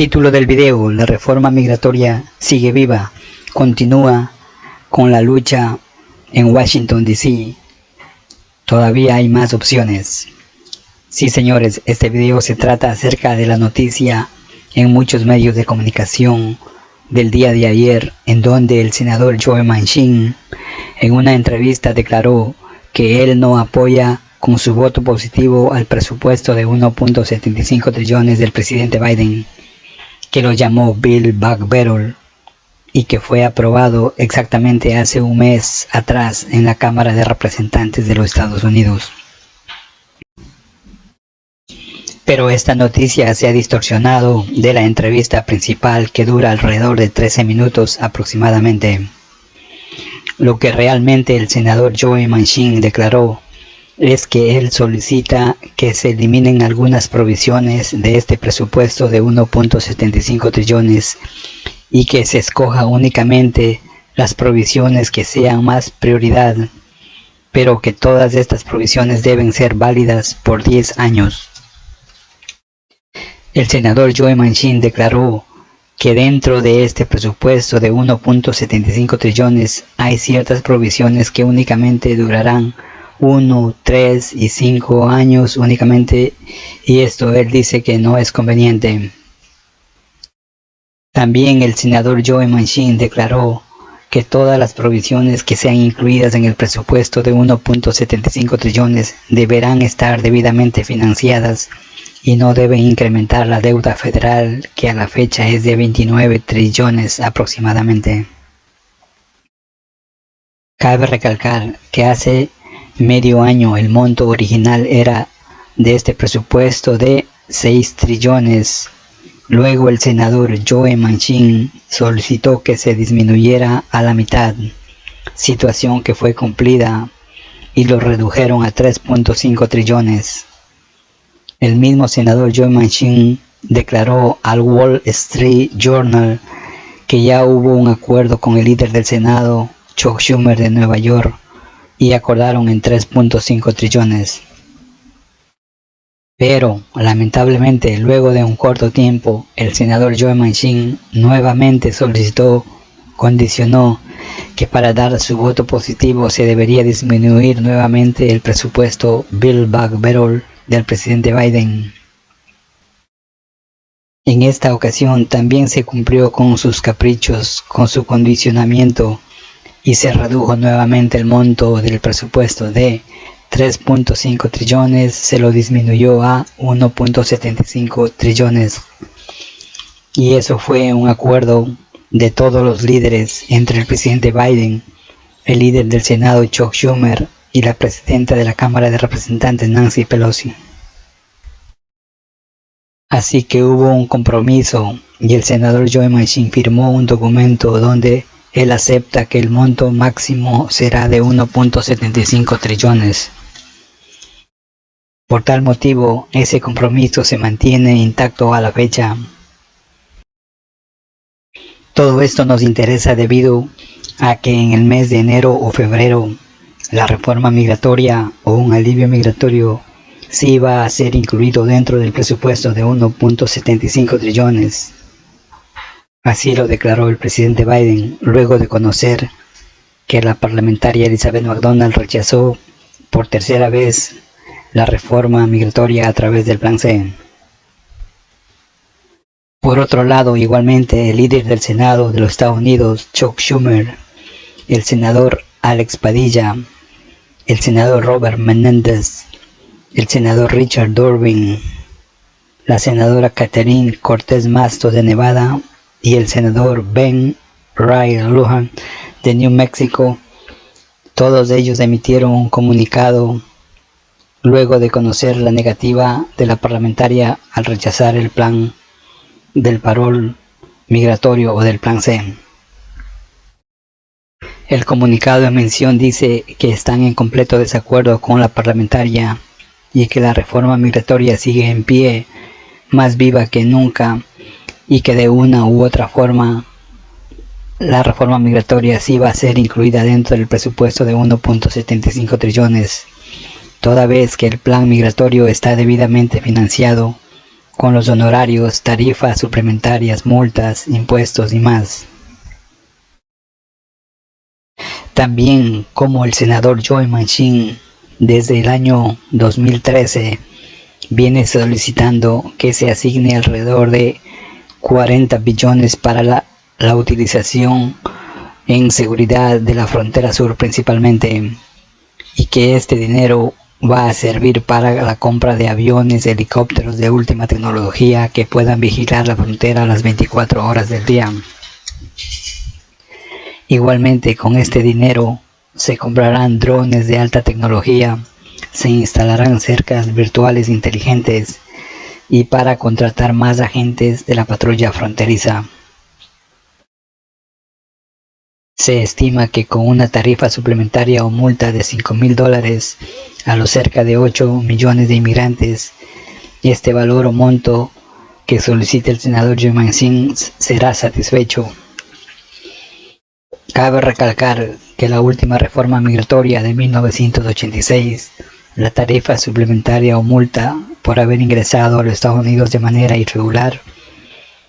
Título del video: la reforma migratoria sigue viva, continúa con la lucha en Washington DC. Todavía hay más opciones. Sí, señores, este video se trata acerca de la noticia en muchos medios de comunicación del día de ayer, en donde el senador Joe Manchin en una entrevista declaró que él no apoya con su voto positivo al presupuesto de 1.75 trillones del presidente Biden, que lo llamó Build Back Better, y que fue aprobado exactamente hace un mes atrás en la Cámara de Representantes de los Estados Unidos. Pero esta noticia se ha distorsionado de la entrevista principal, que dura alrededor de 13 minutos aproximadamente. Lo que realmente el senador Joe Manchin declaró es que él solicita que se eliminen algunas provisiones de este presupuesto de 1.75 trillones y que se escoja únicamente las provisiones que sean más prioridad, pero que todas estas provisiones deben ser válidas por 10 años. El senador Joe Manchin declaró que dentro de este presupuesto de 1.75 trillones hay ciertas provisiones que únicamente durarán 1, 3 y 5 años únicamente, y esto él dice que no es conveniente. También el senador Joe Manchin declaró que todas las provisiones que sean incluidas en el presupuesto de 1.75 trillones deberán estar debidamente financiadas y no deben incrementar la deuda federal, que a la fecha es de 29 trillones aproximadamente. Cabe recalcar que hace medio año el monto original era de este presupuesto de 6 trillones. Luego el senador Joe Manchin solicitó que se disminuyera a la mitad, situación que fue cumplida, y lo redujeron a 3.5 trillones. El mismo senador Joe Manchin declaró al Wall Street Journal que ya hubo un acuerdo con el líder del Senado, Chuck Schumer de Nueva York, y acordaron en 3.5 trillones. Pero, lamentablemente, luego de un corto tiempo, el senador Joe Manchin nuevamente condicionó que para dar su voto positivo se debería disminuir nuevamente el presupuesto Build Back Better del presidente Biden. En esta ocasión también se cumplió con sus caprichos, con su condicionamiento, y se redujo nuevamente el monto del presupuesto de 3.5 trillones, se lo disminuyó a 1.75 trillones. Y eso fue un acuerdo de todos los líderes entre el presidente Biden, el líder del Senado Chuck Schumer y la presidenta de la Cámara de Representantes Nancy Pelosi. Así que hubo un compromiso y el senador Joe Manchin firmó un documento donde él acepta que el monto máximo será de 1.75 trillones. Por tal motivo, ese compromiso se mantiene intacto a la fecha. Todo esto nos interesa debido a que en el mes de enero o febrero la reforma migratoria o un alivio migratorio sí va a ser incluido dentro del presupuesto de 1.75 trillones. Así lo declaró el presidente Biden luego de conocer que la parlamentaria Elizabeth McDonald rechazó por tercera vez la reforma migratoria a través del Plan C. Por otro lado, igualmente, el líder del Senado de los Estados Unidos, Chuck Schumer, el senador Alex Padilla, el senador Robert Menendez, el senador Richard Durbin, la senadora Catherine Cortez Masto de Nevada y el senador Ben Ray Lujan de New Mexico, todos ellos emitieron un comunicado luego de conocer la negativa de la parlamentaria al rechazar el plan del parol migratorio o del Plan C. El comunicado en mención dice que están en completo desacuerdo con la parlamentaria y que la reforma migratoria sigue en pie, más viva que nunca, y que de una u otra forma la reforma migratoria sí va a ser incluida dentro del presupuesto de 1.75 trillones, toda vez que el plan migratorio está debidamente financiado con los honorarios, tarifas suplementarias, multas, impuestos y más. También como el senador Joe Manchin desde el año 2013 viene solicitando que se asigne alrededor de 40 billones para la utilización en seguridad de la frontera sur principalmente, y que este dinero va a servir para la compra de aviones, helicópteros de última tecnología que puedan vigilar la frontera a las 24 horas del día. Igualmente, con este dinero se comprarán drones de alta tecnología, se instalarán cercas virtuales inteligentes y para contratar más agentes de la patrulla fronteriza. Se estima que con una tarifa suplementaria o multa de $5,000 a los cerca de 8 millones de inmigrantes, este valor o monto que solicita el senador Joe Manchin será satisfecho. Cabe recalcar que la última reforma migratoria de 1986, la tarifa suplementaria o multa por haber ingresado a los Estados Unidos de manera irregular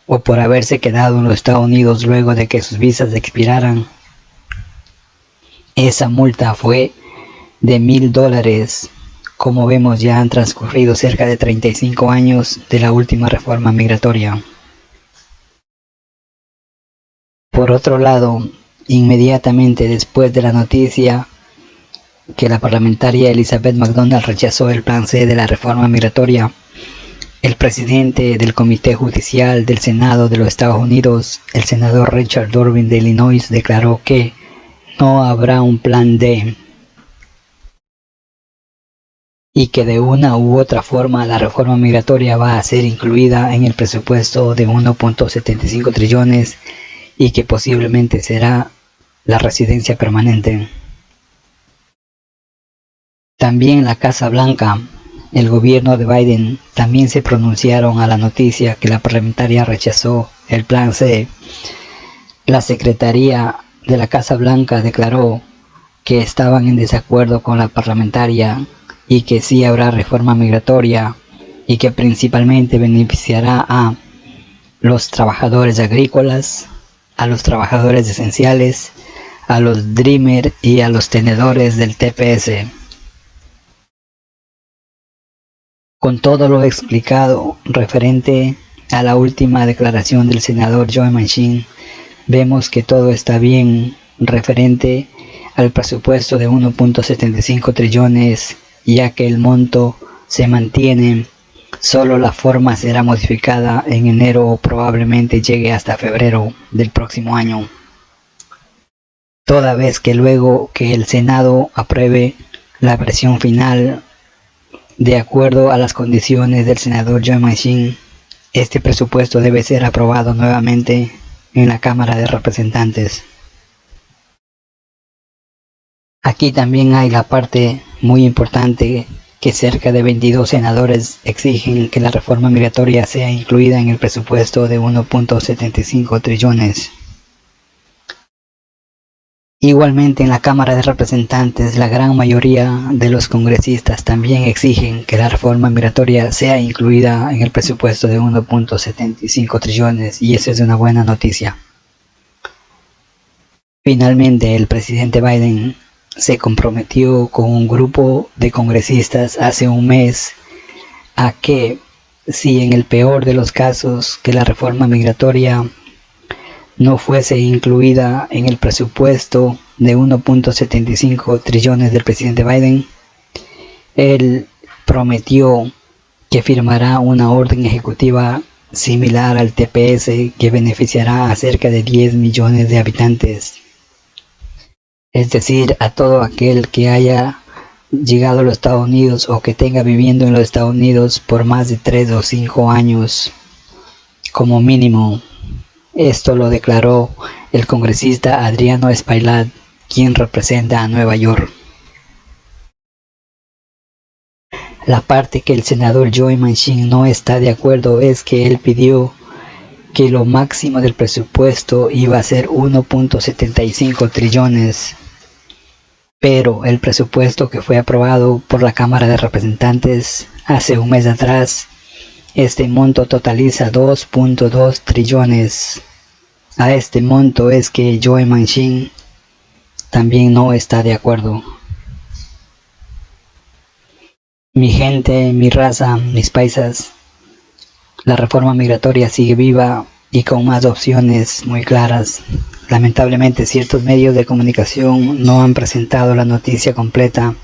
o por haberse quedado en los Estados Unidos luego de que sus visas expiraran, esa multa fue de $1,000. Como vemos, ya han transcurrido cerca de 35 años de la última reforma migratoria. Por otro lado, inmediatamente después de la noticia que la parlamentaria Elizabeth McDonald rechazó el plan C de la reforma migratoria, el presidente del Comité Judicial del Senado de los Estados Unidos, el senador Richard Durbin de Illinois, declaró que no habrá un plan D y que de una u otra forma la reforma migratoria va a ser incluida en el presupuesto de 1.75 trillones y que posiblemente será la residencia permanente. También la Casa Blanca, el gobierno de Biden, también se pronunciaron a la noticia que la parlamentaria rechazó el plan C. La Secretaría de la Casa Blanca declaró que estaban en desacuerdo con la parlamentaria y que sí habrá reforma migratoria y que principalmente beneficiará a los trabajadores agrícolas, a los trabajadores esenciales, a los Dreamer y a los tenedores del TPS. Con todo lo explicado referente a la última declaración del senador Joe Manchin, vemos que todo está bien referente al presupuesto de 1.75 trillones, ya que el monto se mantiene, solo la forma será modificada en enero o probablemente llegue hasta febrero del próximo año. Toda vez que luego que el Senado apruebe la versión final de acuerdo a las condiciones del senador Joe Manchin, este presupuesto debe ser aprobado nuevamente en la Cámara de Representantes. Aquí también hay la parte muy importante que cerca de 22 senadores exigen que la reforma migratoria sea incluida en el presupuesto de 1.75 trillones. Igualmente en la Cámara de Representantes, la gran mayoría de los congresistas también exigen que la reforma migratoria sea incluida en el presupuesto de 1.75 trillones y eso es una buena noticia. Finalmente, el presidente Biden se comprometió con un grupo de congresistas hace un mes a que, si en el peor de los casos que la reforma migratoria no fuese incluida en el presupuesto de 1.75 trillones del presidente Biden, él prometió que firmará una orden ejecutiva similar al TPS que beneficiará a cerca de 10 millones de habitantes. Es decir, a todo aquel que haya llegado a los Estados Unidos o que tenga viviendo en los Estados Unidos por más de 3 o 5 años como mínimo. Esto lo declaró el congresista Adriano Espaillat, quien representa a Nueva York. La parte que el senador Joe Manchin no está de acuerdo es que él pidió que lo máximo del presupuesto iba a ser 1.75 trillones, pero el presupuesto que fue aprobado por la Cámara de Representantes hace un mes atrás Este monto totaliza 2.2 trillones. A este monto es que Joe Manchin también no está de acuerdo. Mi gente, mi raza, mis paisas, la reforma migratoria sigue viva y con más opciones muy claras. Lamentablemente ciertos medios de comunicación no han presentado la noticia completa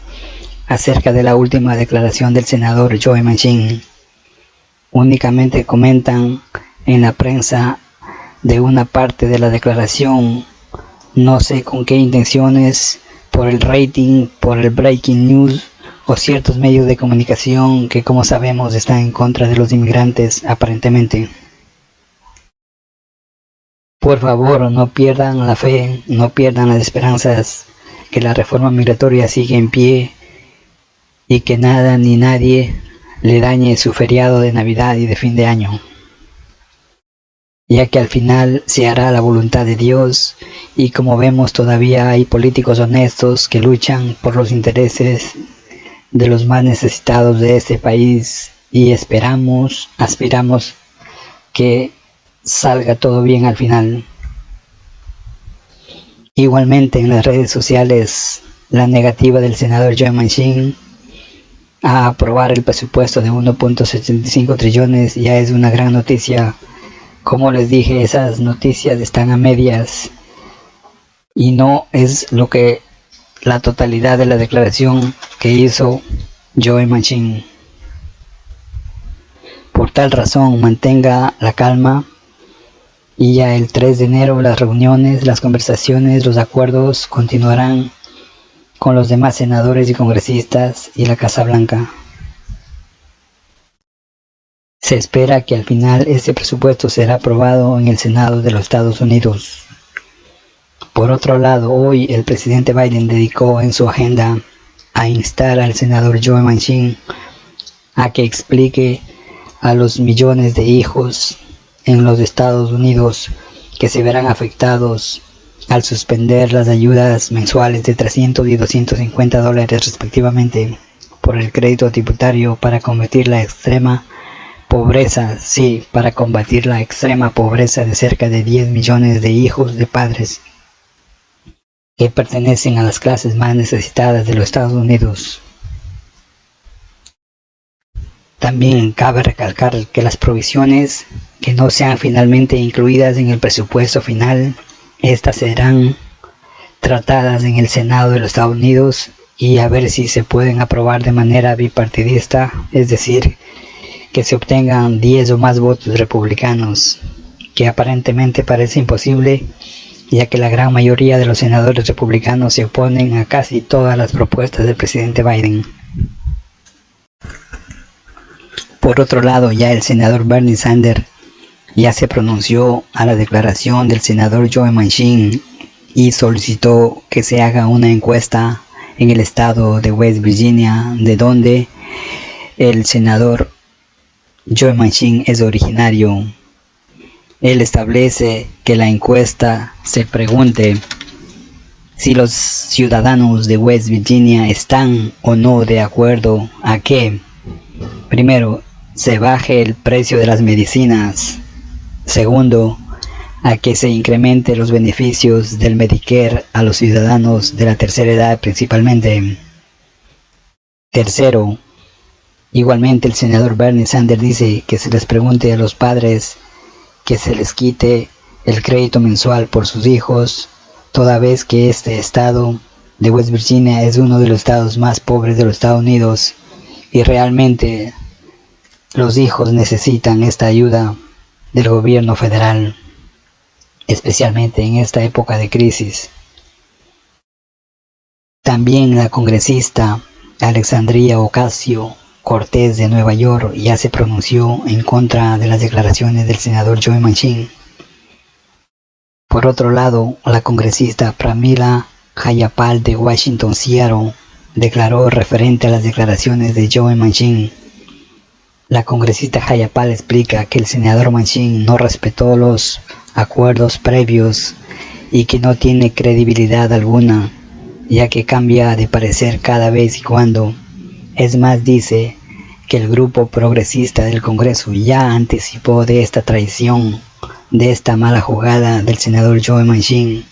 acerca de la última declaración del senador Joe Manchin. Únicamente comentan en la prensa de una parte de la declaración, no sé con qué intenciones, por el rating, por el breaking news o ciertos medios de comunicación que, como sabemos, están en contra de los inmigrantes aparentemente. Por favor, no pierdan la fe, no pierdan las esperanzas, que la reforma migratoria sigue en pie y que nada ni nadie le dañe su feriado de Navidad y de fin de año, ya que al final se hará la voluntad de Dios y como vemos todavía hay políticos honestos que luchan por los intereses de los más necesitados de este país y aspiramos que salga todo bien al final. Igualmente en las redes sociales la negativa del senador Joe Manchin a aprobar el presupuesto de 1.75 trillones ya es una gran noticia. Como les dije, esas noticias están a medias y no es lo que la totalidad de la declaración que hizo Joe Manchin. Por tal razón, mantenga la calma y ya el 3 de enero las reuniones, las conversaciones, los acuerdos continuarán con los demás senadores y congresistas y la Casa Blanca. Se espera que al final este presupuesto será aprobado en el Senado de los Estados Unidos. Por otro lado, hoy el presidente Biden dedicó en su agenda a instar al senador Joe Manchin a que explique a los millones de hijos en los Estados Unidos que se verán afectados al suspender las ayudas mensuales de $300 y $250 respectivamente por el crédito tributario para combatir la extrema pobreza, para combatir la extrema pobreza de cerca de 10 millones de hijos de padres que pertenecen a las clases más necesitadas de los Estados Unidos. También cabe recalcar que las provisiones que no sean finalmente incluidas en el presupuesto final, estas serán tratadas en el Senado de los Estados Unidos y a ver si se pueden aprobar de manera bipartidista, es decir, que se obtengan 10 o más votos republicanos, que aparentemente parece imposible, ya que la gran mayoría de los senadores republicanos se oponen a casi todas las propuestas del presidente Biden. Por otro lado, ya el senador Bernie Sanders ya se pronunció a la declaración del senador Joe Manchin y solicitó que se haga una encuesta en el estado de West Virginia, de donde el senador Joe Manchin es originario. Él establece que la encuesta se pregunte si los ciudadanos de West Virginia están o no de acuerdo a que, primero, se baje el precio de las medicinas. Segundo, a que se incremente los beneficios del Medicare a los ciudadanos de la tercera edad principalmente. Tercero, igualmente el senador Bernie Sanders dice que se les pregunte a los padres que se les quite el crédito mensual por sus hijos, toda vez que este estado de West Virginia es uno de los estados más pobres de los Estados Unidos y realmente los hijos necesitan esta ayuda del gobierno federal, especialmente en esta época de crisis. También la congresista Alexandria Ocasio-Cortez de Nueva York ya se pronunció en contra de las declaraciones del senador Joe Manchin. Por otro lado, la congresista Pramila Jayapal de Washington, Seattle, declaró referente a las declaraciones de Joe Manchin. La congresista Jayapal explica que el senador Manchin no respetó los acuerdos previos y que no tiene credibilidad alguna, ya que cambia de parecer cada vez y cuando. Es más, dice que el grupo progresista del Congreso ya anticipó de esta traición, de esta mala jugada del senador Joe Manchin.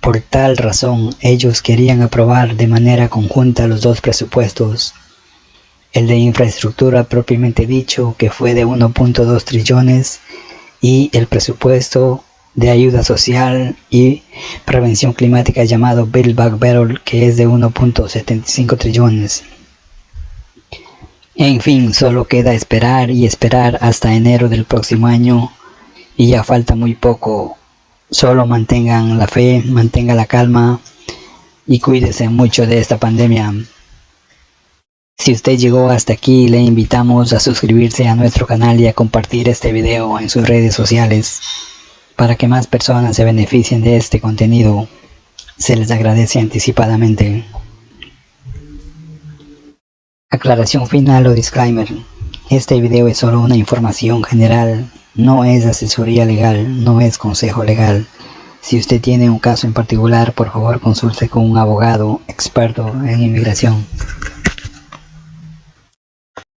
Por tal razón, ellos querían aprobar de manera conjunta los dos presupuestos. El de infraestructura propiamente dicho, que fue de 1.2 trillones, y el presupuesto de ayuda social y prevención climática llamado Build Back Better, que es de 1.75 trillones. En fin, solo queda esperar y esperar hasta enero del próximo año, y ya falta muy poco. Solo mantengan la fe, mantengan la calma y cuídense mucho de esta pandemia. Si usted llegó hasta aquí, le invitamos a suscribirse a nuestro canal y a compartir este video en sus redes sociales para que más personas se beneficien de este contenido. Se les agradece anticipadamente. Aclaración final o disclaimer. Este video es solo una información general, no es asesoría legal, no es consejo legal. Si usted tiene un caso en particular, por favor consulte con un abogado experto en inmigración.